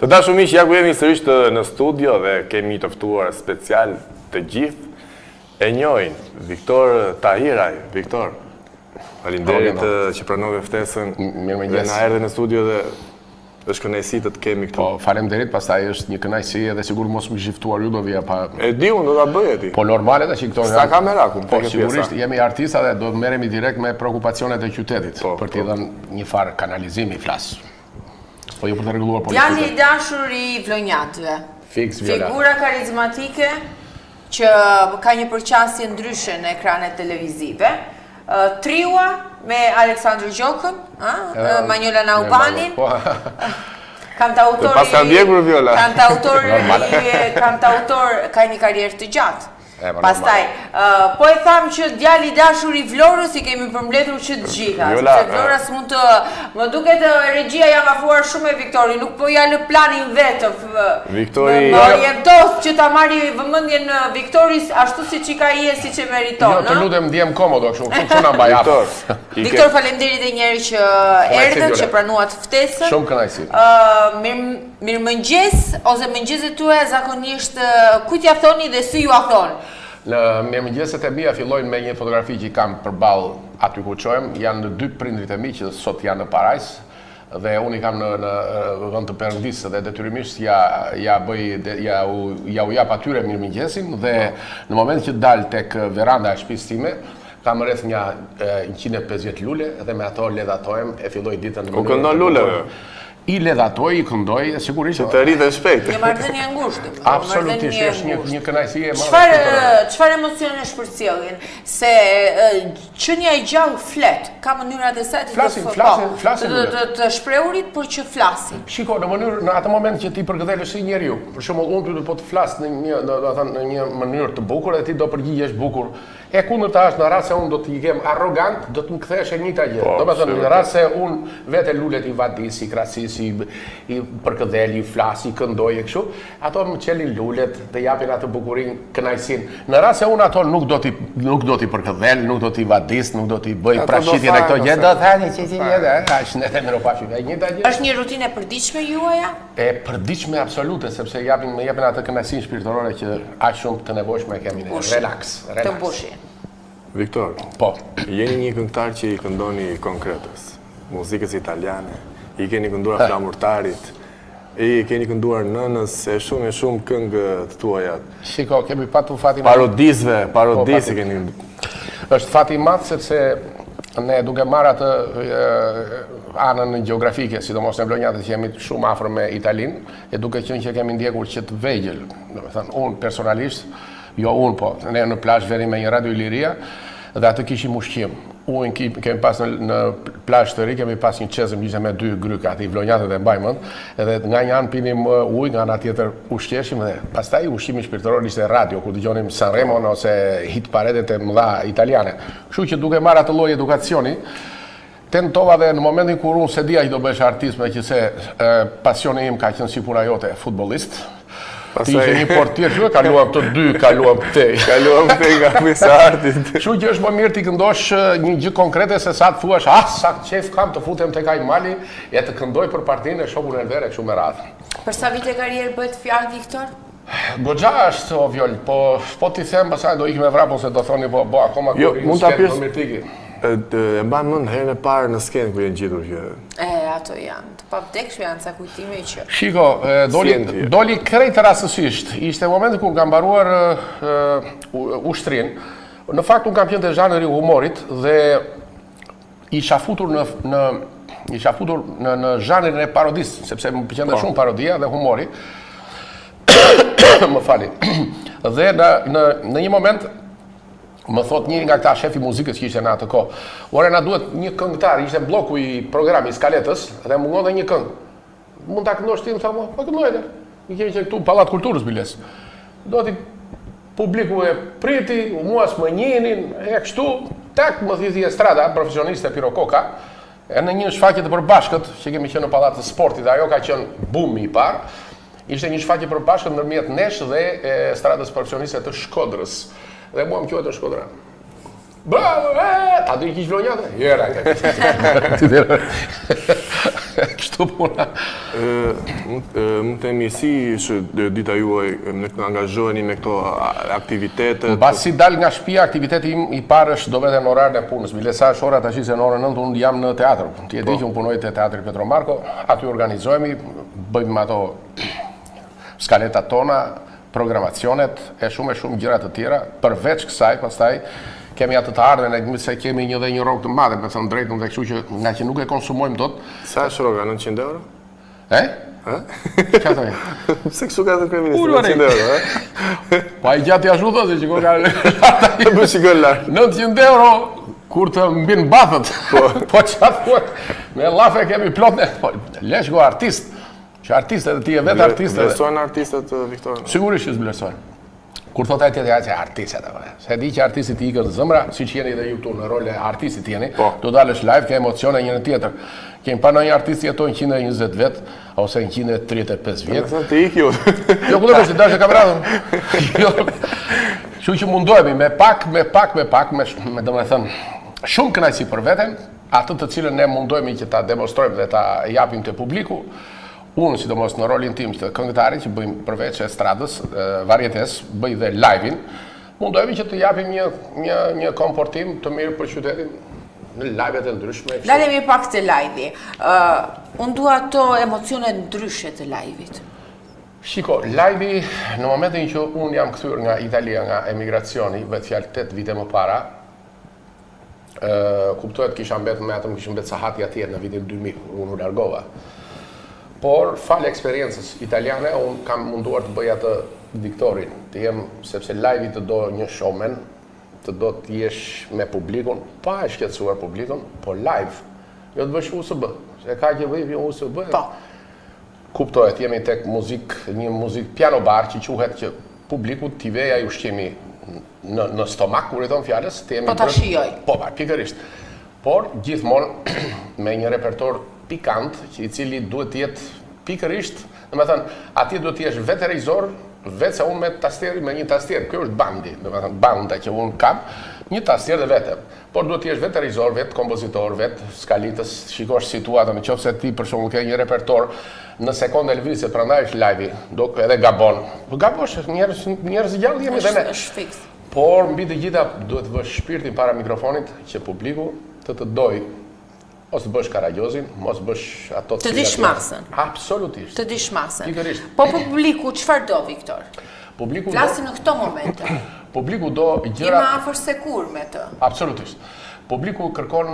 Të dashur miq, ja ku jemi sërish në studio dhe kemi të ftuar special të gjithë. E njohin Viktor Tahiraj. Viktor, faleminderit që pranove ftesën dhe na erdhe në studio dhe është kënaqësi të kemi këtu. Po, faleminderit, pastaj është një kënaqësi edhe sigur mos më shiftuar ju do vija pa. E di unë do ta bëj aty. Po normale tash këto. Sa kamerakun, po sigurisht jemi artista dhe do të merremi direkt me prekupacionet e qytetit për t'i dhënë një farë kanalizimi flas. Po ju për të rregulluar politikën. Djali i dashur i vlonjatëve. Fiks Viola. Figura karizmatike që ka një përqasje ndryshe në ekranet televizive. Triua me Aleksandr Gjokën, Manjola Naubanin. Kantautor ka një karrierë të gjatë. Pastaj, po e tham që djali i dashur i Vlorës i kemi përmbledhur që të gjitha. Se Vlora s'mund të... Më duket regjia jam afruar shumë e Viktori, nuk po ja lë planin vetë. Viktori... Më orientos që ta marri vëmendjen Viktoris ashtu si që ka je, si që meriton. Jo, të lutem ndjem komodo, kështu që na mbaj afër. Viktor, faleminderit e njëri që erdhët, që pranuat ftesën. Shumë kënaqësi. Mirëmëngjes ose mëngjeset tuaja zakonisht kujt ja thoni dhe si ju a thonë? Në mirëmëngjeset e mia fillojnë me një fotografi që kam përballë aty ku qohem, janë dy prindrit e mi që sot janë në Parajs dhe unë i kam në vend të Perëndisë dhe detyrimisht ja u jap atyre mirëmëngjesin dhe në moment që dal tek veranda e shtëpisë time kam rreth një 150 lule dhe me ato ledhatohem e filloj ditën në mënyrë. U këndon luleve? I ledhatoj, i këndoj, sigurisht... Që të rritë shpejt. Një marrëdhënie ngushtë. Absolutisht, është një kënaqësi e madhe. Çfarë emocione shpërcjellin? Se qenia e gjallë flet, ka mënyrat e saj të shprehurit, por që flasin. Shiko, në atë moment që ti përkëdhelesh si njeriu, për shembull unë ty po të flas në një mënyrë të bukur dhe ti do përgjigjesh bukur. E kundërta është në rast se unë do t'i jem arrogant, do të më kthesh e njëjta gjë. Domethënë në rast se unë vetë lulet i vadis, i krasis, i përkëdhel, i flas, i këndoj e kështu, ato më çelin lulet dhe japin atë bukurinë, kënaqësinë. Në rast se unë ato nuk do t'i përkëdhel, nuk do t'i vadis, nuk do t'i bëj prashitje dhe këto gjë, do thani është në temën e pashë. E njëjta gjë. Është një rutinë e përditshme juaja? E përditshme absolute, sepse më japin atë kënaqësinë shpirtërore që aq shumë të nevojshme kemi ne. Relax. Të mbushi. Viktor, po. Jeni një këngëtar që i këndoni konkretës, muzikës italiane, i keni kënduar flamurtarit, i keni kënduar nënës e shumë këngë të tuaja. Shiko, kemi patu fati parodisë keni. Është fati madh sepse ne duke marrë atë anën gjeografike, sidomos në vlonjatët që jemi shumë afër me Italinë, e duke qenë që kemi ndjekur që të vegjël, domethënë unë personalisht, jo unë po, ne në plazh veri me një Radio Iliria dhe atë kishim ushqim. Ujnë kemi pas në plazh të ri, kemi pas një çezëm ishte me 2 gryka, aty vlonjatët e mbajmën, edhe nga një anë pinim ujë, nga ana tjetër ushqeshim dhe pastaj ushqimi shpirtëror ishte radio, ku dëgjonim Sanremo ose hit paredet e mëdha italiane. Kështu që duke marrë atë lloj edukacioni, tentova dhe në momentin kur unë se dija që do bëhesh artist, meqense pasioni im ka qenë si puna jote, futbollist. Ti ishe një portier që kaluam të dy, kaluam këtej. Kaluam këtej nga pjesa e artit. Kështu që është më mirë ti këndosh një gjë konkrete se sa të thuash, sa qef kam të futem tek ai mali e të këndoj për partinë e shokun Elvere kështu me radhë. Për sa vite karrierë bëhet fjalë, Viktor? Goxha është o Viol, po ti them pastaj do ikëm me vrapun se do thoni po akoma kur mund ta pyes. E mban mend herën e parë në skenë ku janë gjetur që... Ato janë, të pavdekshme janë ca kujtime që... Shiko, doli krejt rastësisht, ishte momenti kur kam mbaruar ushtrin. Në fakt, unë kam qenë të zhanëri humorit dhe isha futur në zhanërin e parodisë, sepse më pëlqente shumë parodia dhe humori. Më fali. Dhe në një moment, më thot njëri nga këta shefi muzikës që ishte në atë kohë, ore na duhet një këngëtar, ishte bloku i programi, skaletës, dhe mungon dhe një këngë. Mund ta këndosh ti, më tha, po këndojnë. I kemi që këtu Pallat Kulturës biles. Do t'i publiku e priti, mua s'më njenin, e kështu, tak më thiti e strada, profesioniste Pirokoka, e në një shfaqje të përbashkët, që kemi qenë në Pallat të Sportit, ajo ka qenë bumi i parë, ishte një shfaqje përbashkët ndërmjet nesh dhe stradës profesioniste të Shkodrës. Dhe mua më quhet në Shkodra. Bravo, ta do i kish vlonjate? Jera. Kështu puna. Mund të mirësi që dita juaj të angazhoheni me këto aktivitete? Basi dal nga shtëpia, aktiviteti im I parë është do vete në orarën e punës. Bile sa është ora tash se në orën 9 unë jam në teatr. Ti e di që unë punoj te Teatri Petro Marko, aty organizohemi, bëjmë ato skaletat tona, programacionet e shumë gjëra të tjera, përveç kësaj, pastaj kemi atë të ardhmen, se kemi një dhe një rrogë të madhe, me thënë drejtën, dhe kështu që nga që nuk e konsumojmë dot. Sa është rroga, 900 euro? Qa të e? Pse kështu ka të kryeministri, 900 euro, Pa I gjatë jashtu të, që ko ka... Më shikon lartë. 900 euro, kur të mbin bathët, po qatë thuet, me lafe kemi plot, lesh go artist, që artist edhe ti e vetë artist. Vlerësojnë artistët, Viktor? Sigurisht që s'vlerësojnë. Kur thot ai tjetër që artistet, se di që artistit I ikën zemra, siç jeni dhe ju këtu në rol e artistit jeni, do dalësh live, ke emocione njëri tjetër. Kemi pa ndonjë artist jeton 120 vjet ose 135 vjet. Të ik ju. Jo, ku do të dashë kameratën. Kështu që mundohemi me pak, me domethënë shumë kënaqësi për veten, atë të cilën ne mundohemi që ta demonstrojmë dhe ta japim te publiku. Unë, sidomos në rolin tim të këngëtarit, që bëjmë përveç estradës, varietes, bëj dhe live-in, mundohemi që të japim një komportim të mirë për qytetin në live-et e ndryshme. Dalemi pak të live-i. Unë dua ato emocione ndryshe të live-it. Shiko, live-i, në momentin që unë jam kthyer nga Italia, nga emigracioni, vetë fjalë 8 vite më para, kuptohet kisha mbet me atëm, kisha mbet sahati atje në vitin 2000, unë u largova. Por, falë eksperiencës italiane, unë kam munduar të bëj atë diktorin, të jem, sepse live-i të do një showman, të do të jesh me publikun, pa e shqetësuar publikun, po live, jo të bësh USB, se ka që bëj një USB. Kuptohet, jemi tek një muzik piano bar që quhet që publiku t'i veja I ushqimi në stomak, kur I thonë fjallës, të jemi... Po ta shijoj. Po, pikërisht. Por, gjithmonë, me një repertor pikant, I cili duhet të jetë pikërisht, dhe me thënë, ati duhet të jesh vetë regjisor, vetë se unë me tasteri, me një tastier, kjo është bandi, dhe me thënë, banda që unë kam, një tastier dhe vetëm. Por duhet të jesh vetë regjisor, vetë kompozitor, vetë skalitës, shikosh situatën, në qoftë se ti për shembull ke një repertor në sekondë lëvizje, prandaj është live-i, do edhe gabon. Po gabosh, njerëz gjallë jemi dhe ne. Është fiks. Por mbi të gjitha duhet të vësh shpirtin para mikrofonit që publiku të dojë. Ose të bësh Karagjozin, mos bësh ato të dish masën. Absolutisht. Të dish masën. Pikërisht. Po publiku çfarë do, Viktor? Publiku Flasim në këto momente. Publiku do gjëra... Jemi afër sekur me të. Absolutisht. Publiku kërkon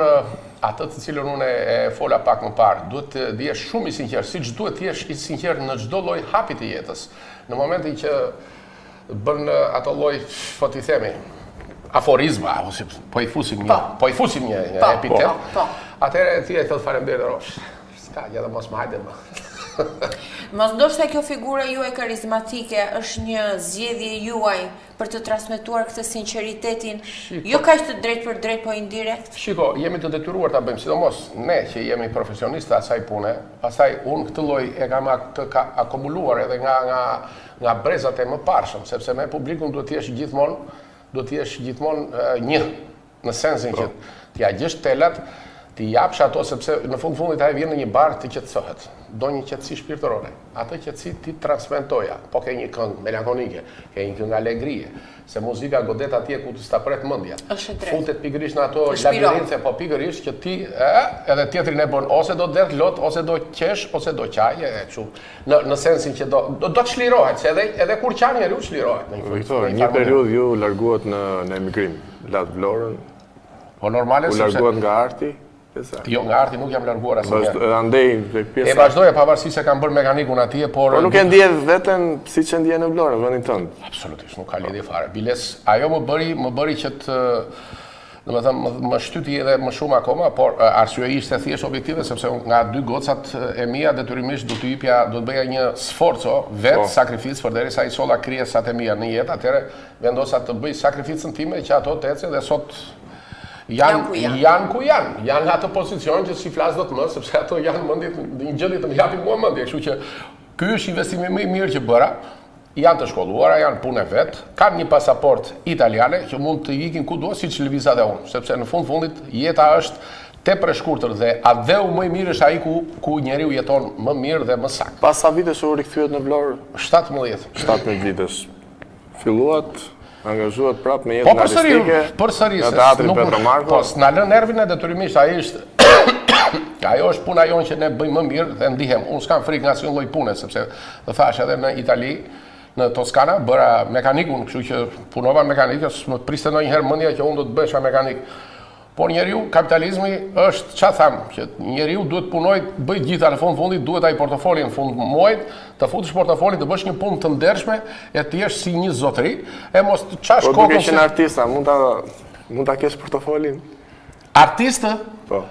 atë të cilën unë e fola pak më parë. Duhet të jesh shumë I sinqert, siç duhet të jesh I sinqert në çdo lloj hapi të jetës. Në momentin që bën ato lloj, po t'i themi, aforizma, ose po I fusim një epitet. Atëherë ti e thot faleminderit, s'ka gjë, mos më hajde më. Mos ndoshta kjo figura juaj karizmatike është një zgjedhje juaj për të transmetuar këtë sinqeritetin, jo kaq të drejt për drejt, po indirekt? Shiko, jemi të detyruar ta bëjmë, sidomos ne që jemi profesionistë asaj pune, pastaj unë këtë lloj e kam akumuluar edhe nga brezat e mëparshëm, sepse me publikun duhet të jesh gjithmonë një, në sensin që t'ja gjesh telat, t'i japsh ato, sepse në fundit ai vjen në një bar të qetësohet. Do një qetësi shpirtërore. Atë qetësi ti transmetoja. Po ke një këngë melankolike, ke një këngë alegrie, se muzika godet atje ku të sta pret mendja. Futet pikërisht në ato labirinte, po pikërisht që ti edhe tjetrin e bën ose do dert lot, ose do qesh, ose do qaj, kështu. Në sensin që do të çlirohet, se edhe kur qan njeriu çlirohet. Viktor, një periudhë ju larguat në emigrim, lat Vlorën. Po normale sepse u larguat nga arti. Jo, nga arti nuk jam larguar asnjëherë. Andej pjesa. E vazhdoja pavarësisht se kam bërë mekanikun atje, por nuk e ndje veten siç e ndje në Vlorë, vendin tënd. Absolutisht, nuk ka lidhje fare. Biles, ajo më bëri që të, domethënë, më shtyti edhe më shumë akoma, por arsyeja ishte thjesht objektive, sepse nga 2 gocat e mia detyrimisht do të bëja një sforco, vetë sakrificë përderisa I solla krijesat e mia në jetë, atëherë vendosa të bëj sakrificën time që ato të ecën dhe sot janë ku janë. Janë atë pozicion që si flas dot më, sepse ato janë një gjendje të më japin mua mendje, kështu që ky është investimi më I mirë që bëra. Janë të shkolluara, janë punë vet, kanë një pasaport italiane që mund të ikin kudo siç lëviza dhe unë, sepse në fundit jeta është tepër e shkurtër dhe adheu më i mirë është ai ku njeriu jeton më mirë dhe më saktë. Pas sa vitesh u rikthyet në Vlorë? 17. 17 vitesh. Filluat, angazhuat prapë me jetën artistike. Përsëri, në teatrin Petro Marko. Po, s'na lën nervin e detyrimisht, ajo është puna jonë që ne bëjmë më mirë dhe ndihem. Unë s'kam frikë nga asnjë lloj pune, sepse dhe thash edhe në Itali, në Toskana, bëra mekanikun, kështu që punova mekanikës, më priste ndonjëherë mendja që unë do të bëhesha mekanik. Por njeriu, kapitalizmi është, çfarë tham, që njeriu duhet punoj, bëj gjitha në fundit, duhet ai portofoli në fund muajit, të futesh portofolin, të bësh një punë të ndershme, e të jesh si një zotëri, e mos të çash kokën. Po duke qenë artista, mund ta kesh portofolin? Artistë? Po.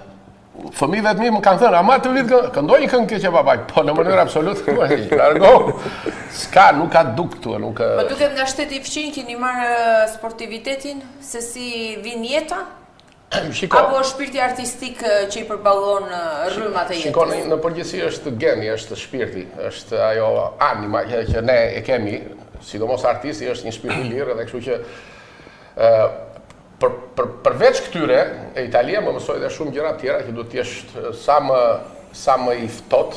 Fëmijëve të mi më kanë thënë, ama të vitë këndoj një këngë keqe babaj, po në mënyrë absolute, largo, s'ka, nuk ka duk këtu, nuk... Po duket nga shteti fqinj, keni marrë sportivitetin, se si vin jeta? Apo shpirti artistik që i përballon rrymat e jetës? Shiko, në përgjithësi është geni, është shpirti, është ajo anima që ne e kemi, sidomos artisti është një shpirt i lirë, dhe kështu që përveç këtyre, e Italia më mësoi dhe shumë gjëra tjera që duhet të jesh sa më i ftohtë,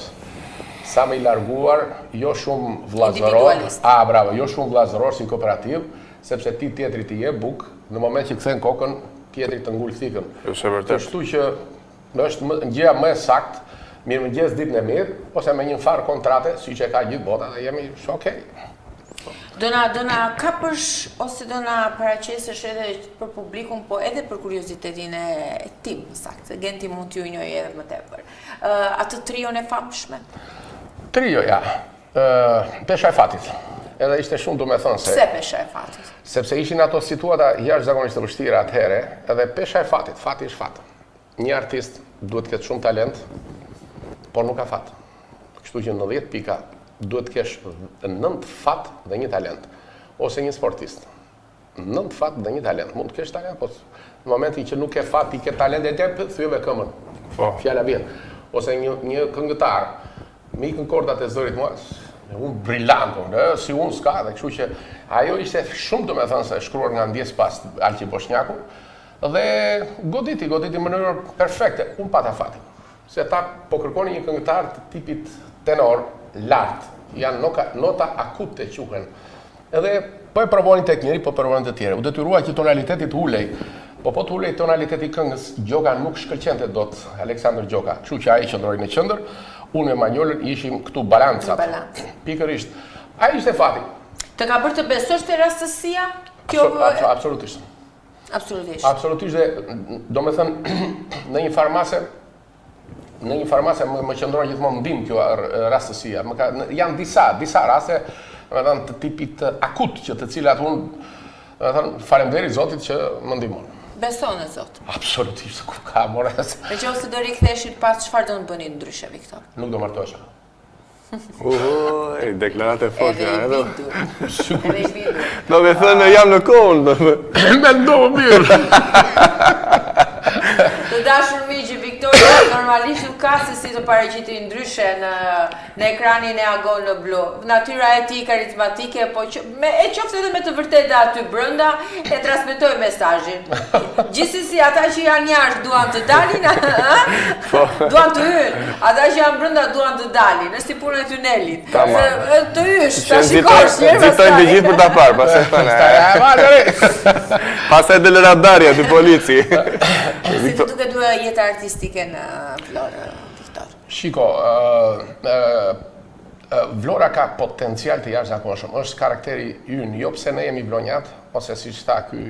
sa më i larguar, jo shumë vllazëror, bravo, jo shumë vllazëror si kooperativ, sepse ti tjetri ti je buk, në moment që kthen kokën, tjetri të ngul thikën. Është vërtet. Kështu që është gjëja më e saktë, mirëmëngjes ditën e mirë, ose me një farë kontrate, siç e ka gjithë bota, dhe jemi okej. Do na kapësh ose do na paraqesësh edhe për publikun, po edhe për kuriozitetin e tim, saktë, Genti mund t'ju njoj edhe më tepër. Atë trion e famshme? Trio, ja. Pesha e fatit. Edhe ishte shumë, do me thënë se... Pse pesha e fatit? Sepse ishin ato situata jashtëzakonisht të vështira atëhere, edhe pesha e fatit, fati është fat. Një artist duhet të ketë shumë talent, por nuk ka fat. Kështu që në 10 pika duhet të kesh 9 fat dhe një talent, ose një sportist. 9 fat dhe një talent, mund të kesh talent, po në momentin që nuk ke fat, i ke talent e te, thyeve këmën, fjalla vjen. Ose një këngëtar, me ikën kordat e zërit mua, unë brillant, si unë s'ka, dhe kështu që ajo ishte shumë të me thënë se shkruar nga ndjes pas Alqi Boshnjaku, dhe goditi në mënyrë perfekte, unë pata fatin. Se ta po kërkoni një këngëtar të tipit tenor, lartë, janë nota akute quhen. Edhe po e provojnë tek njëri, po provojnë të tjere. U detyrua që tonalitetit ulej, po të ulej tonaliteti këngës, Gjoka nuk shkëlqente dot, Aleksandr Gjoka. Kështu që ai qëndroi në qendër, unë me Manjolën ishim këtu balancat. Pikërisht. Ai ishte fati. Të ka bërë të besosh te rastësia? Absolutisht. Absolutisht. Absolutisht dhe domethënë në një farmase më qëndron gjithmonë ndim kjo rastësia. Janë disa raste, të tipit akut, që të cilat unë faleminderit Zotit që më ndihmon. Beson në Zot? Absolutisht, ku ka more. Me që ose do riktheshit pas, çfarë do të bëni ndryshe, Viktor? Nuk do martohesha. Deklarate forte. Edhe i bindur. Do me thënë jam në kohën. Mendoj mirë. Të dashur miq, Viktori normalisht nuk ka se si të paraqitej ndryshe në ekranin e Agon në Blu. Natyra e tij karizmatike, po e qoftë edhe me të vërtetë aty brenda, e transmetoj mesazhin. Gjithsesi ata që janë jashtë duan të dalin, duan të hyjnë. Ata që janë brenda duan të dalin, është si puna e tunelit. Të hysh, ta shikosh, nxitojnë të gjithë për ta parë, pastaj thonë. Pastaj del radarja te polici. Si të duket jeta artistike në Vlorë, Viktor? Shiko, Vlora ka potencial të jashtëzakonshëm. Është karakteri ynë, jo pse ne jemi vlonjat, ose siç tha ky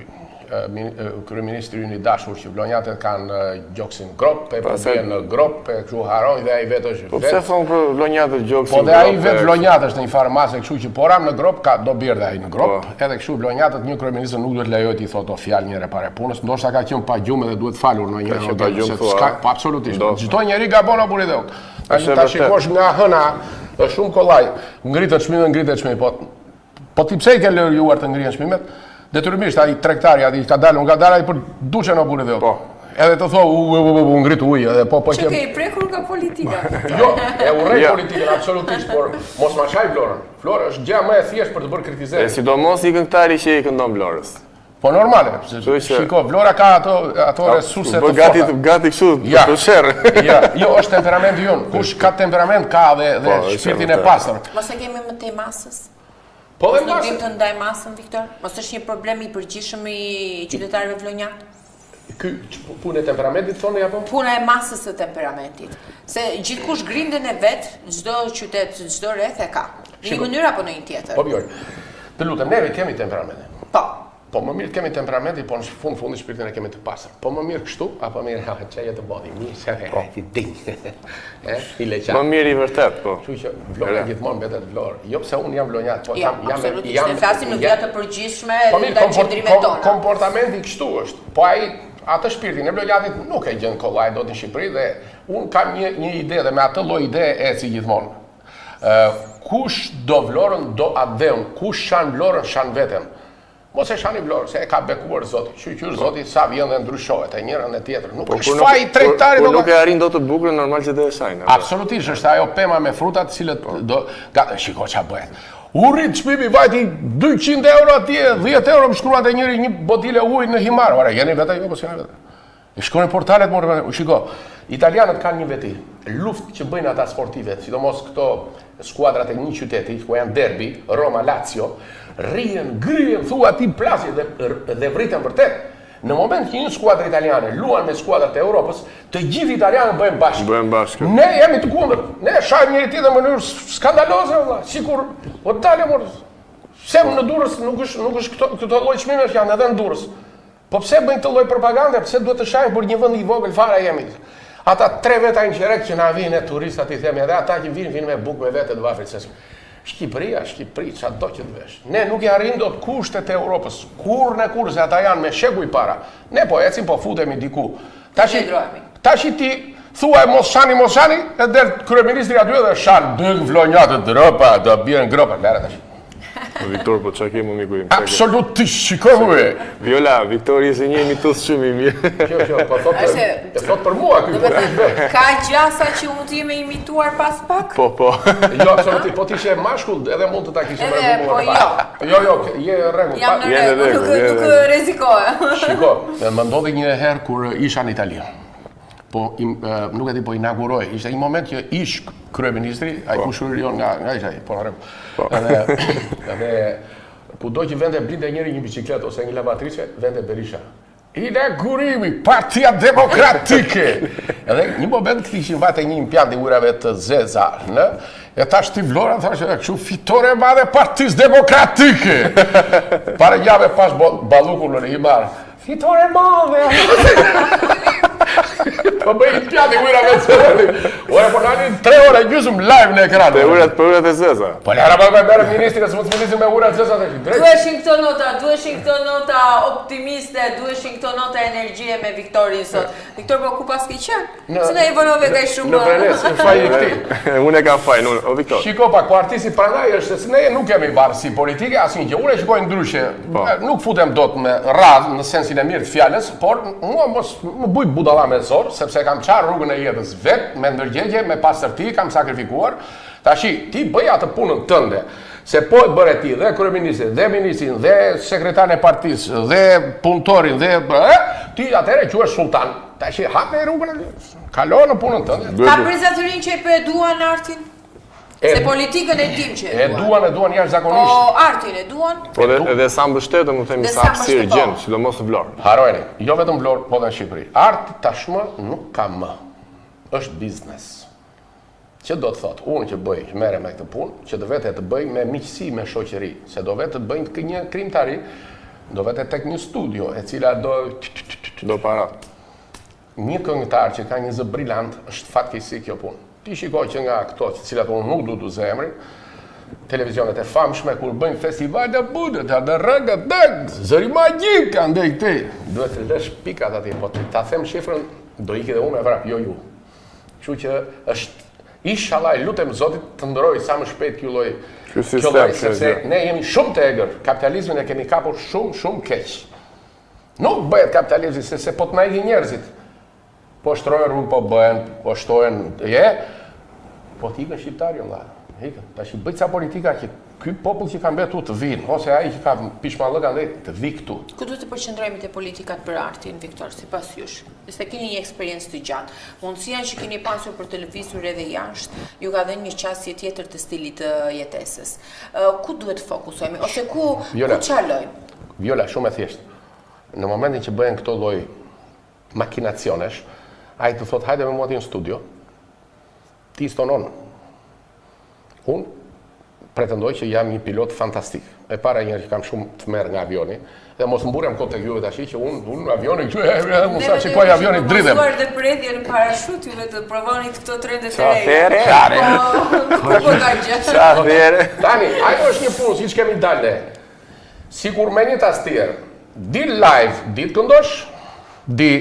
kryeministri ynë i dashur që vlonjatët kanë gjoksin grop, e po bie në grop, e kështu haroj dhe ai vetë është. Po pse thon për vlonjatët gjoksin grop? Po dhe ai vetë vlonjat është në një farmase, kështu që poram në grop ka do bjerë ai në grop, edhe kështu vlonjatët një kryeminist nuk duhet lejojë ti thotë fjalë njëre para punës, ndoshta ka qenë pa gjumë dhe duhet falur në një herë. Po absolutisht. Çdo njeri gabon apo rideu. Ta shikosh nga hëna, është shumë kollaj. Ngritet çmimi, po ti pse i ke lejuar të ngrihen çmimet? Detyrimisht ai tregtari aty ka dalë, nga dala ai për duçen apo burrë dhe. Po. Edhe të thon u ngrit ujë, edhe po që ke i prekur nga politika. Jo, e urrej politikën absolutisht, por mos ma shaj Vlorën. Vlora është gjë më e thjeshtë për të bërë kritizim. Sidomos i këngëtari që i këndon Vlorës. Po normale, shiko, Vlora ka ato resurse të forta. Gati kështu, të sherë. Jo, është temperamenti jonë. Kush ka temperament ka dhe shpirtin e pastër. Mos e kemi më tej masës? Po dhe masës? Mos nuk dim të ndaj masën, Viktor? Mos është një problem i përgjithshëm i qytetarëve vlonjak? Ky punë e temperamentit thonë apo? Puna e masës së temperamentit. Se gjithkush grindën e vet, çdo qytet, çdo rreth e ka. Në një mënyrë apo në një tjetër. Po Bjorg, të lutem, neve kemi temperamentin. Po më mirë kemi temperamentin, po në fundi shpirtin e kemi të pastër. Po më mirë kështu, apo mirë çaje të bodi, mirë se ti ding. I leqa. Më mirë i vërtet, po. Kështu që Vlora gjithmonë mbetet Vlorë. Jo pse unë jam vlonjak, po jam flasim në vija të përgjithshme ndaj qendrimeve tona. Komportamenti kështu është. Po ai atë shpirtin e vlonjakit nuk e gjen kollaj dot në Shqipëri dhe unë kam një ide dhe me atë lloj ide eci gjithmonë. Kush do Vlorën do atë, kush shan Vlorën shan veten. Mos e shani Vlorë, se e ka bekuar Zoti. Qyr Zoti sa vjen dhe ndryshohet e njëra në tjetrën. Nuk është faj tregtari do. Po nuk e arrin dot të bukurën, normal që do e shajnë. Absolutisht, është ajo pema me frutat, cilët do shiko ç'a bëhet. U rrit çmimi vajti 200 euro atje, 10 euro më shkruante njëri një botile ujë në himar. Ora, jeni vetë ajo, po jeni vetë. I shkruan portalet morë, shiko. Italianët kanë një veti, luftë që bëjnë ata sportive, sidomos këto skuadrat e një qyteti, ku janë derbi, Roma, Lazio, rrien, grien, thua ti plasi dhe vritën vërtet. Në moment që një skuadrë italiane luan me skuadrat e Europës, të gjithë italianët bëjnë bashkë. Bëjnë bashkë. Ne jemi të kundër. Ne shajmë njëri tjetër në mënyrë skandaloze, valla. Sikur, o dalë mor. Pse në Durrës nuk është këto lloj çmimesh janë edhe në Durrës. Po pse bëjnë këtë lloj propagande? Pse duhet të shajmë për një vend i vogël fare jemi? Ata 3 veta inqerek që na vinë turistat i themi edhe ata që vinë me bukë me vete të vafrit. Shqipëria, qa do që të vesh. Ne nuk i arrin dot kushtet e Europës. Kur se ata janë me shekuj para. Ne po ecim, po futemi diku. Tashi ti thuaj mos shani, e del kryeministri aty dhe shan dëng vlonjatë dropa, do bjen gropa. Lere tash. Viktor, po qa ke më miku im? Absolutisht, shikohu e! Viola, Viktor jesi një imitus shumë i mirë. Kjo, po thot për mua kjo. Ka gjasa që mund t'jeme imituar pas pak? Po. Jo, absolutisht, po t'ishe mashkull, edhe mund të ta kishe më rregull. Jo, je rregull. Jam në rregull, nuk rrezikohe. Shiko, më ndodhi një herë kur isha në Itali. Po, nuk e di po inauguroj, ishte një moment që ish kryeministri, a i kushurion nga isha i, po në rregull. Edhe, kudo që vende blinde njëri një biciklet ose një lavatrice, vende Berisha. Inaugurimi, Partia Demokratike! Edhe një moment këtë ishin vate një impjant i urave të zeza, e ta shti Vlora, thashe, kështu fitore madhe Partisë Demokratike! Pare gjave pas balukur në himar, fitore madhe! Po bëj impjant i urave të zeza. Ora, po nani 3 ore gjysëm live në ekran. Për urat e zeza. Po lera më merë ministri, se më të fundisim me urat e zeza. Duheshin këto nota optimiste, duheshin këto nota energjie me Viktorin sot. Viktor, po ku pas ke qenë? Se ne evolove ka shumë... Në Brenes, në faj i këti. Unë e kam fajn, o Viktor. Shiko pak, po artisti pranaj është se ne nuk kemi varësi politike, asin që unë e shikoj ndryshe. Nuk futem dot me radhë në sensin e mirë të fjales, por mua mos më buj budalla me zor, sepse kam qarë rrugën e jetës vet, me ndërgjegje, me pasërti, kam sakrifikuar. Tashi, ti bëj atë punën tënde, se po e bërë ti dhe kryeministrin, dhe ministrin, dhe sekretarën e partisë, dhe punëtorin, dhe ti atëre quhesh sultan. Tashi, hape rrugën e kalo në punën tënde. Ka prezaturin që e për e duan artin? Se politikën e dim që e duan. E duan jashtë zakonisht. Po artin e duan? Po edhe sa mbështetën, më themi sa hapësirë gjenë, sidomos Vlorë. Harojeni, jo vetëm Vlorë, po dhe në Shqipëri. Arti tashmë nuk ka më. Është biznes. Që do të thotë, unë që bëj, që mere me këtë punë, që do vete të bëj me miqësi, me shoqëri, se do vete të bëjnë një krimtari, do vete tek një studio, e cila do para. Një këngëtar që ka një zë brillant, është fatkeqësi kjo punë. Ti shikoj që nga këto që cilat unë nuk du të zemrin, televizionet e famshme, kur bëjnë festival dhe budet, dhe rëgë, zëri magjik, andej këti. Duhet të lësh pikat ati, po ta them shifrën, do iki dhe unë me vrap, jo ju. Kështu që është, inshallah, lutem Zotit të ndëroj sa më shpejt kjo loj, sepse ne jemi shumë të egër, kapitalizmin e kemi kapur shumë keq. Nuk bëhet kapitalizmi, se po të na i njerëzit. Po shtrojnë rrugë, po bëhen, po shtojnë, po t'ikën shqiptari, Tash bëj ca politika që ky popull që ka mbetur të vinë, ose ai që ka pishmallëk andaj të vi këtu. Ku duhet të përqendrohemi te politikat për artin, Viktor, sipas jush? Se keni një eksperiencë të gjatë. Mundësia që keni pasur për të lëvizur edhe jashtë, ju ka dhënë një qasje tjetër të stilit të jetesës. Ku duhet të fokusohemi ose ku çalojmë? Viola, shumë e thjeshtë. Në momentin që bëhen këto lloj makinacionesh, ai të thot hajde me mua në studio. Ti stonon. Unë pretendoj që jam një pilot fantastik. E para njerë që kam shumë të merë nga avioni, dhe mos mburem kot tek juve tash që unë avioni këtu mos sa shikoj avionin dridhem. Ne vetë dhe predhje në parashut, juve të provoni këto trendet e reja. Tani, ajo është një punë, siç kemi dalë. Sikur me një tastier, di live, di të këndosh, di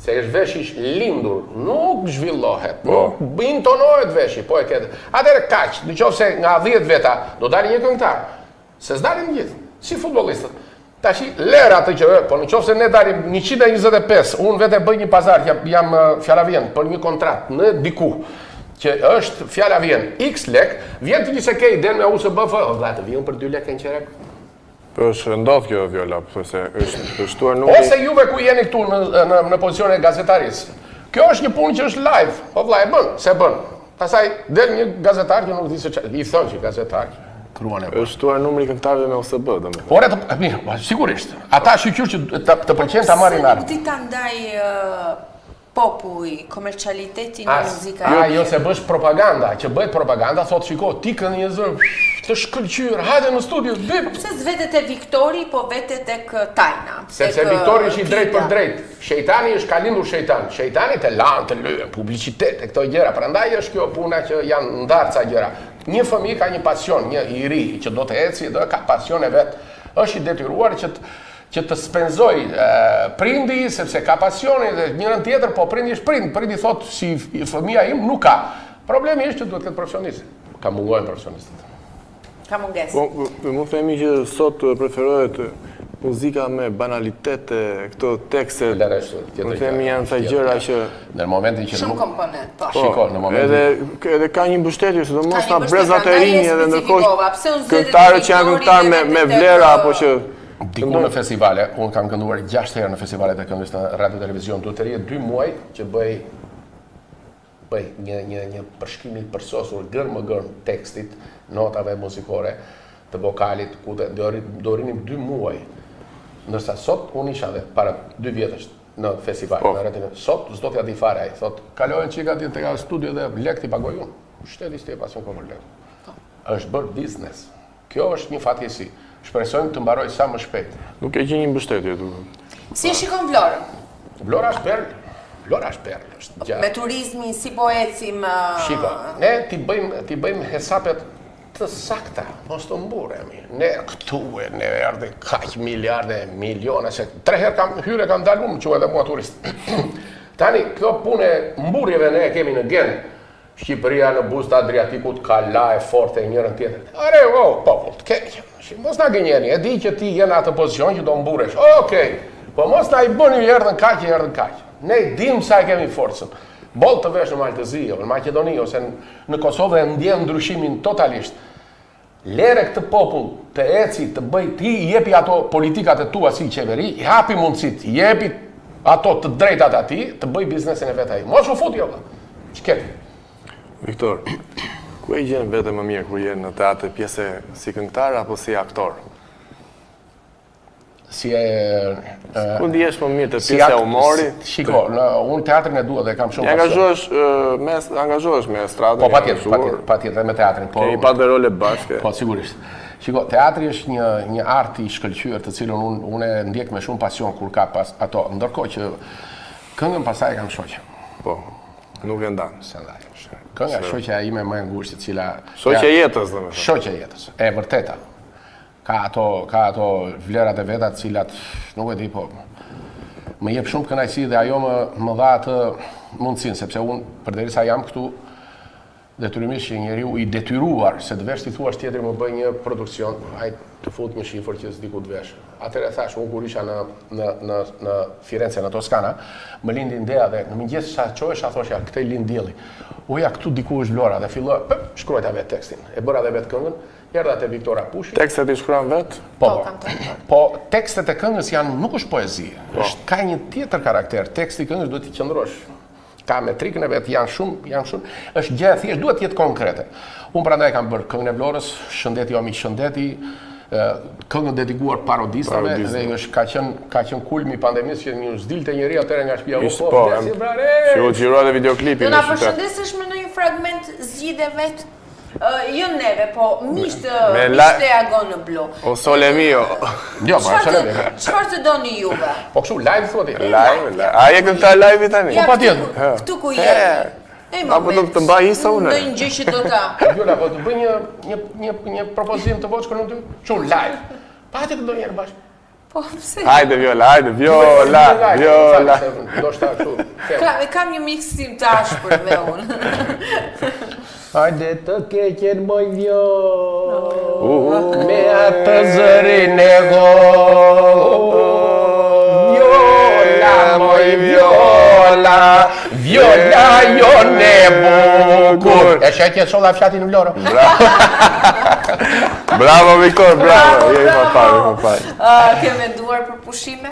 se është vesh ish lindur, nuk zhvillohet, nuk intonohet veshi, po e këtë. Atëre kaq, në qoftë se nga 10 veta do dalin një këngëtar, se s'dalin gjithë, si futbollistët. Tashi lera atë që, po në qoftë se ne dalim 125, unë vetë bëj një pazar, jam fjala vjen për një kontratë në diku, që është fjala vjen X lek, vjen të një se kej den me USB, vlla të vjen për 2 lekë në qerek. Po është ndodh kjo Viola, se është shtuar numri. Ose juve ku jeni këtu në pozicionin e gazetaris. Kjo është një punë që është live. Po vlla e bën, se bën. Pastaj del një gazetar që nuk di se i thonë që gazetar kruan e bën. Është shtuar numri këngëtarëve me OSB, domethënë. Por atë mirë, sigurisht. Ata shqyr që të pëlqen ta marrin art. Ti ta ndaj popull, komercialitetin e muzikës. Jo se bësh propaganda, që bëhet propaganda, thotë shiko, ti kënë një zërë të shkëlqyer, hajde në studio, bip. Pse s'vetet e Viktori, po vetet tek Tajna? Sepse Viktori është i drejt për drejt. Shejtani është ka lindur shejtan. Shejtani të lanë, të lëhen, publicitet e këto gjëra. Prandaj është kjo puna që janë ndarë ca gjëra. Një fëmijë ka një pasion, një i ri që do të eci, do ka pasion e vet. Është i detyruar që të spenzoj prindi, sepse ka pasionin dhe njërën tjetër, po prindi është prind. Prindi thotë si fëmija im nuk ka. Problemi është që duhet këtë profesionistë. Ka mungojnë profesionistët. Ka munges. Po, mu themi që sot preferohet muzika me banalitete, këto tekste. Mu themi janë sa gjëra që... Në momentin që... Shumë komponent, po. Shiko, në momentin... Edhe ka një mbështetje, se do mos nga brezat e rinj edhe ndërkohë këngëtarët që janë këngëtarë me vlera, apo që... Diku në festivale, unë kam kënduar 6 herë në festivalet e këngës në radio televizion, duhet të rrihet 2 muaj që bëj një përshkrimi përsosur gërë më gërë tekstit, notave muzikore, të vokalit, ku do rinim 2 muaj. Ndërsa sot unë isha dhe para 2 vjetësh në festival, në radio, sot s'do t'ja di fare ai, thot, kalojnë qika ti të ka studio dhe lek t'i pagoj unë. Shteti s'ti e pasion për lek. Është bërë biznes. Kjo është një fatkeqësi. Shpresojmë të mbaroj sa më shpejt. Nuk e gjeni mbështetje tu. Si e shikon Vlorën? Vlora është perlë. Vlora është perlë. Me turizmin, si po ecim... Shiko, ne ti bëjmë hesapet të sakta, mos të mburemi. Ne këtu ne erdhe kaq miliarde, milione, se 3 herë kam dalë unë që edhe mua turist. Tani, kjo punë mburjeve ne e kemi në gen. Shqipëria në buzë të Adriatikut ka la e forte njërën tjetër. Are, popull, të keqë. Mos na gënjeni, e di që ti jenë atë pozicion që do mburesh. Okej, po mos na i bëni erdhën kaq. Ne dim sa e kemi forcën. Boll të vesh në Maltëzi, në Maqedoni, ose në Kosovë e ndjen ndryshimin totalisht. Lere këtë popull të eci, të bëj, ti jepi ato politikat e tua si qeveri, i hapi mundësit, jepi ato të drejtat ati, të bëj biznesin e vetaj. Mos u fut jo, qëketi. Viktor, ku e gjenë vete më mirë kur jenë në teatr pjese si këngëtar apo si aktor? Si e... Ku ndihesh më mirë të pjese humori? Shiko, unë teatrin e dua dhe kam shumë Angazhohesh me estradën? Po, patjetër me teatrin. Kemi pat dhe role bashkë? Po, sigurisht. Shiko, teatri është një art i shkëlqyer të cilën unë ndjek me shumë pasion kur ka pas ato, ndërkohë që këngën pasaj kam shoqë. Po, nuk e ndanë. Se ndaj. Kënga shoqja ime më e ngushtë, e cila... Shoqja jetës, domethënë. Shoqja jetës, e vërteta. Ka ato vlerat e veta të cilat, nuk e di, po... Më jep shumë kënaqësi dhe ajo më dha atë mundësinë, sepse unë, përderisa jam këtu, detyrimisht që njeriu i detyruar, se të vesh t'i thuash tjetri më bëj një produksion, ai të fut një shifër që s'diku të vesh. Atëherë thash, unë kur isha në Firenze, në Toskana, më lindi ideja dhe në mëngjes sa çohesha thoshja, këtë lind dielli. Uja këtu diku është Vlora dhe filloi, shkruajta vetë tekstin. E bëra dhe vetë këngën, erdha te Viktora Pushi. Tekstet i shkruan vetë? Po, tekstet e këngës janë nuk është poezi, ka një tjetër karakter. Teksti i këngës duhet t'i qëndrosh. Ka metrikën e vetë, janë shumë, është gjë e thjeshtë, duhet të jetë konkrete. Unë prandaj kam bërë këngën e Vlorës, Shëndeti o miq shëndeti, këngën dedikuar parodistave dhe ka qenë kulmi pandemisë që një zdilte njëri atëherë nga shtëpia që u xhirua dhe videoklipin. Do na përshëndesësh me ndonjë fragment zgjidhe vet? Jo neve, po miqtë e Agon në Blu. O sole mio. Jo, ma sole mio. Çfarë të doni juve? Po kështu live thotë. Live. A je këta live tani? Po patjetër. Këtu ku je? Apo do të mbaj isa unë? Ndonjë gjë që do ta. Viola, po të bëj një propozim të voç këtu kështu live. Patjetër ndonjëherë bashkë. Po pse? Hajde Viola. Viola. Do shta kështu. Kam një miksim të ashpër dhe unë. Hajde të keqen moj Viola, me atë zërin e Viola, moj Viola, Viola jone bukur. E shetje solla fshatin në Vlorë. Bravo Viktor, bravo. Je më parë. Ke menduar për pushime?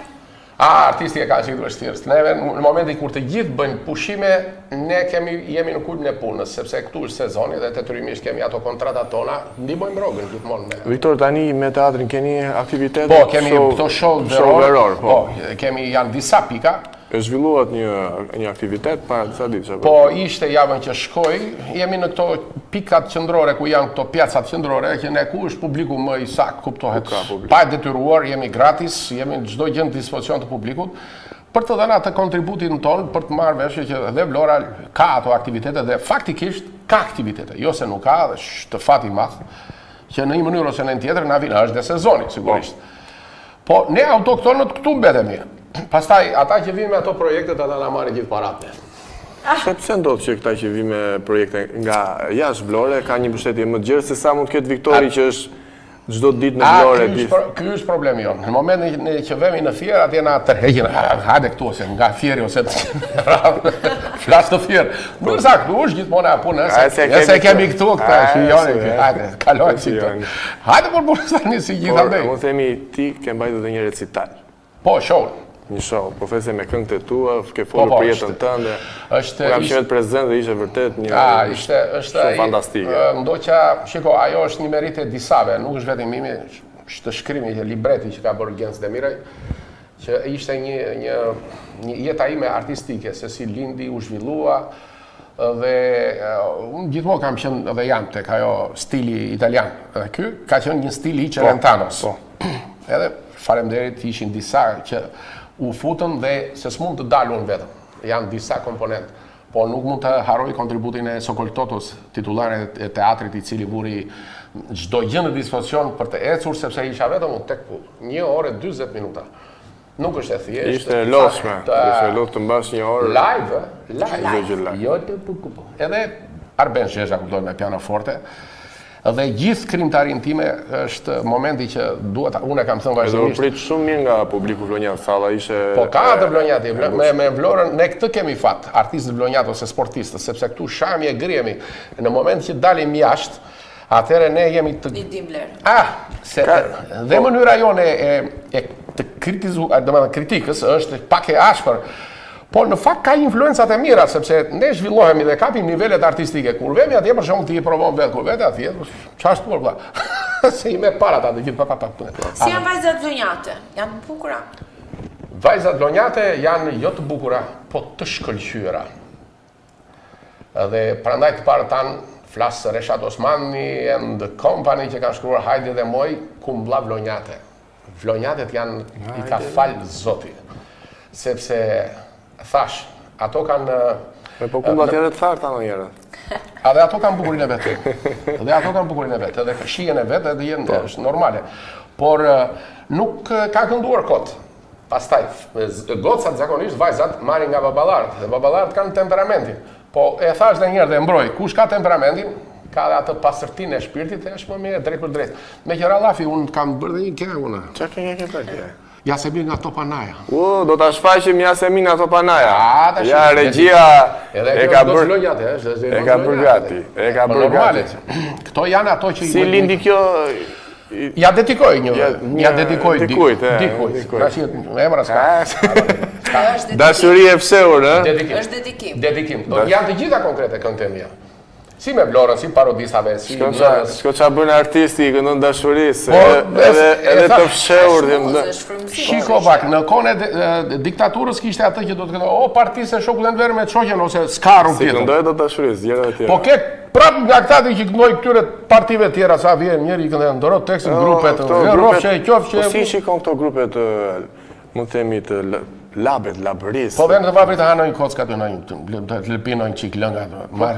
Artisti e ka që i vështirë. Neve, në momentin kur të gjithë bëjnë pushime, ne jemi në kulmin e punës, sepse këtu është sezoni dhe detyrimisht kemi ato kontratat tona, ndihmojmë rrogën gjithmonë me. Viktor, tani me teatrin keni aktivitet? Po, kemi këto show veror. Po, janë disa pika. E zhvilluat një aktivitet para disa ditësh? Po, ishte javën që shkoj, jemi në këto pikat qendrore ku janë këto pjacat qendrore, që ne ku është publiku më i sakt, kuptohet. Pa e detyruar, jemi gratis, jemi çdo gjë në dispozicion të publikut, për të dhënë atë kontributin tonë për të marrë vesh që edhe Vlora ka ato aktivitete dhe faktikisht ka aktivitete, jo se nuk ka, dhe të fat i madh, që në një mënyrë ose në tjetër na vjen është dhe sezoni sigurisht. Po ne autoktonët këtu mbetemi. Pastaj, ata që vinë me ato projektet, ata na marrin gjithë paratë. Pse ndodh që këta që vinë me projekte nga jashtë Vlore ka një mbështetje më të gjerë se sa mund të ketë Viktori që është çdo ditë në Vlorë? Ky është problemi jonë. Në momentin që vemi në Fier, atje na tërheqin, hajde këtu ose nga Fieri ose flas të Fier. Ndërsa këtu është gjithmonë apo nëse se kemi këtu këta shijoni, hajde, kalojmë si këtu. Hajde por tani si gjithandaj. Mund themi ti ke mbajtur edhe një recital. Po, show. Një show, po fese me këngët e tua, ke folur për jetën tënde. Kam qenë prezent dhe ishte vërtet një shumë fantastike. Ndoqa, shiko, ajo është një merit e disave, nuk është vetëm imi, është shkrimi, libreti që ka bërë Gens Demiraj, që ishte një jeta ime artistike, se si lindi, u zhvillua, dhe unë gjithmonë kam qenë dhe jam tek ajo stili italian. Dhe ky ka qenë një stil i Celentanos. Edhe faleminderit ishin disa që u futën dhe se s'mund të dalun vetëm. Janë disa komponentë. Po nuk mund të harroj kontributin e Sokol Totos, titullare e teatrit i cili vuri çdo gjë në dispozicion për të ecur, sepse isha vetëm tek 1 orë 40 minuta. Nuk është e thjeshtë. Ishte lodhshme, ishte lodh të mbash 1 orë. Live. Jo të pukupo. Edhe Arben Zhezha kupton me pianoforte. Dhe gjithë krimtarin time është momenti që duhet, unë e kam thënë vazhdimisht. Edhe u prit shumë mirë nga publiku vlonjat, salla ishte... Po ka atë vlonjati, me Vlorën, ne këtë kemi fat, artistë vlonjat ose sportistës, sepse këtu shami e grihemi, në moment që dalim jashtë, atëherë ne jemi të... I dimbler. Dhe mënyra jone e të kritikës është pak e ashpër, po në fakt ka influencat e mira, sepse ne zhvillohemi dhe kapim nivelet artistike. Kur vemi atje, për shembull, ti i provon vetë, kur vete atje, ç'është por vlla. Se i me parat atë gjithë pa. Si janë vajzat vlonjate? Janë të bukura? Vajzat vlonjate janë jo të bukura, po të shkëlqyera. Dhe prandaj të parë tan flas Reshat Osmani and Company që kanë shkruar Hajde dhe Moj, kumblla vlonjate. Vlonjatet janë i ka fal Zoti. Sepse thash, ato kanë... Po kumblat edhe të tharta në njërë. Edhe ato kanë bukurinë e vetë. Edhe shijen e vetë edhe jenë është normale. Por nuk ka kënduar kot. Pastaj, gocat zakonisht vajzat marrin nga baballarët. Dhe baballarët kanë temperamentin. Po e thash dhe njerë dhe mbroj, kush ka temperamentin, ka atë pasërtin e shpirtit e është më mirë drejt për drejt. Me qëra lafi, unë kam bërë dhe një kërë unë. Qa ke bërë? Jasemin nga Topanaja. Do të shfaqim Jasemin nga Topanaja. Ja, regjia e ka bërë gati. E ka bërë gati. Këto janë ato që... Si lindi kjo... Ja dedikoj një. Ja dedikoj dikujt. Emra s'ka. Dashuri e fshehur, është dedikim. Dedikim. Janë të gjitha konkrete këngët e mia. Si me Vlorën, si parodistave, si... Shko qa bërë artisti i këndon dashurisë, edhe të fshehur. Shiko bak, në kone diktaturës kishte atë që do të këndon, o partise shokullën verë me të shoqen, ose s'karun tjetër. Si këndoj do dashurisë, djera dhe tjera. Po ke prap nga këta që këndoj këtyre partive tjera, sa vjen njëri këndoj, ndërot tekstin grupet, rofshe, qofshe... Po si shikon këto grupet, mund themi të labet, labëris. Po vend të vaprit të hanojnë kocka të të lëpinojnë qik lënga,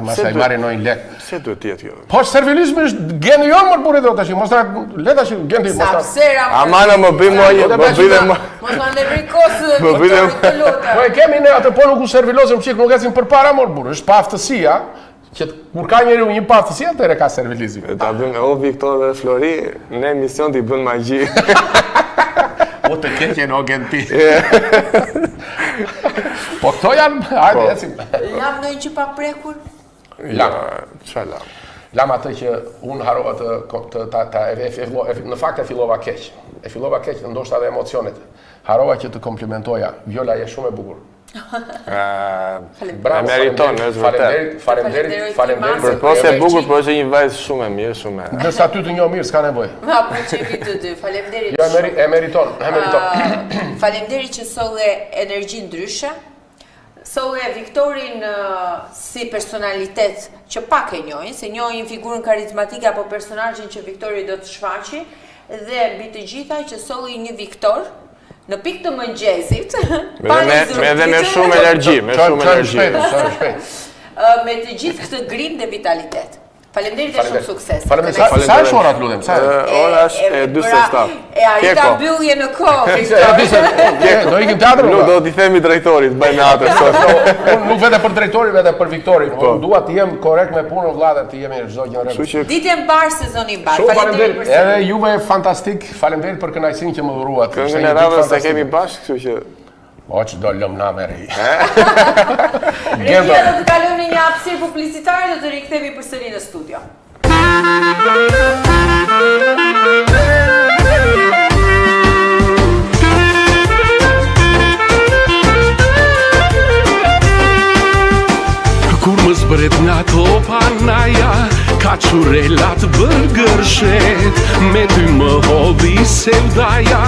masaj marinojnë lek. Se duhet tjetë kjo? Po servilizmi është geni jonë mërë burit do të shi, mos të leta shi geni mos të... Amana më bëjmë Mos në ndëvrikosë motorit të luta. Po e kemi ne atë po nuk u servilozëm qik nuk esim për para mërë burë, është paftësia, që kur ka njeri një paftësia, të ere ka servilizmi. Ta bëjmë, o Viktor dhe Flori, në emision t'i bën magji. O të keqen o genti. Po këto janë, hajde esim. Lam dojnë që pa prekur? Lam. Qa lam? Lam atë që unë harova në fakt e fillova keq. E fillova keq, ndoshta dhe emocionet. Harova që të komplimentoja. Vjola je shumë e bukur. E meriton, është vërtet. Faleminderit. Për posë e bukur, po është një vajzë shumë e mirë, shumë e... Nësa ty të njohë mirë, s'ka nevoj. Ma, po që vi të dy, faleminderit. Jo, e meriton. Faleminderit që solle energji ndryshe, solle Viktorin si personalitet që pak e njojnë, se njojnë figurën karizmatike apo personazhin që Viktori do të shfaqi, dhe mbi të gjitha që solle një Viktor, në pikë të mëngjesit, me shumë energji, me të gjithë këtë grim dhe vitalitet. Faleminderit e shumë sukses. Sa është orat lutem? Ora është e 47. E arita mbyllje në kohë, Do ikim teatr? Nuk do t'i themi drejtorit, bëjnë atë. Unë nuk vete për drejtorin, vete për Viktorin. Dua të jem korrekt me punën vëlla, të jemi çdo gjë rregull. Ditë e mbar, sezoni i mbar. Faleminderit për edhe juve fantastik. Faleminderit për kënaqësinë që më dhuruat. Këngën e radhës e kemi bashkë, kështu që o që do lëm na me ri. Regjia do të kalojmë në një hapësirë publicitare, do të rikthehemi përsëri në studio. Kur më zbret nga Topanaja, ka qurelat bërgërshet, me ty më hodhi sevdaja,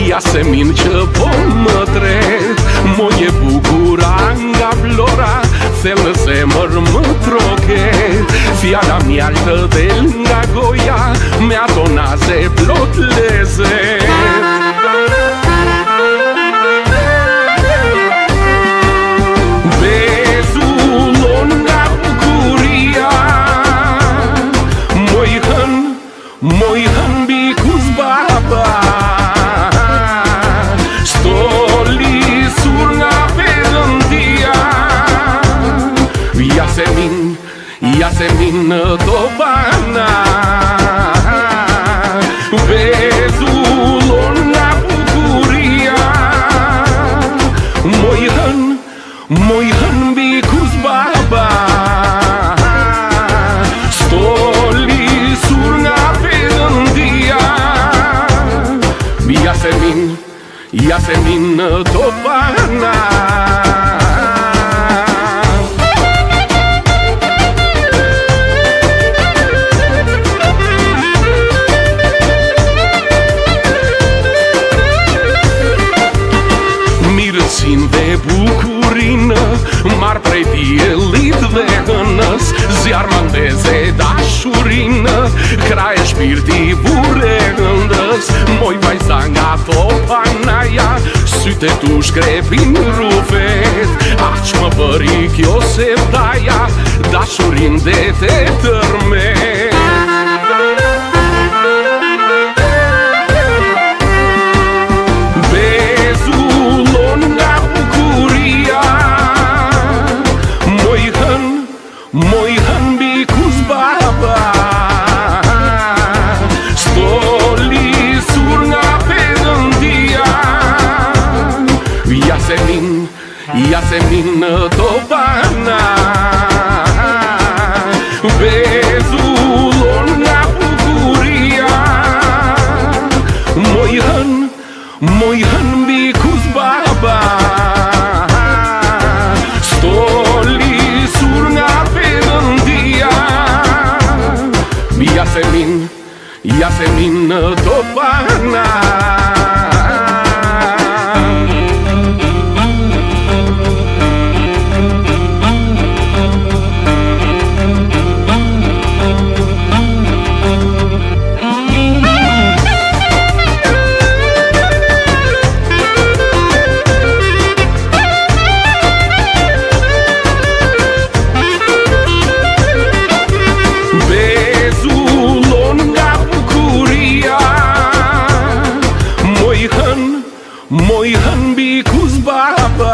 Jasemin që po më tret, moje bukura nga Vlora, thellë në zemër më troket, fjala mjalë të del nga goja, me ato naze plot lezet. Moj hënbi kus baba, stoli sur nga perëndia, Jasemin në Topana, bezullon nga bukuria, moj hënbi kus baba, stoli sur nga Jasemin në Topana. Mirësin dhe bukurin, marr prej diellit dhe hënës, zjarmandeze dashurin, kraje shpirti burre hëndës, moj vajza nga Topanaja, syte tu shkrepin rufet, aq më bëri kjo sevdaja, dashurin dhe të tërmet. Bezullon nga bukuria, moj hën Yasemin Topana Bezulon nga bukuria Moj hën mbi kuzbaba Stolisur nga Perëndia Yasemin Topana Moj hën mbi kuzbaba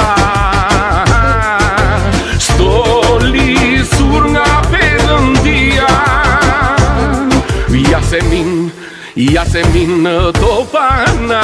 Stolisur nga Perëndia Yasemin Topana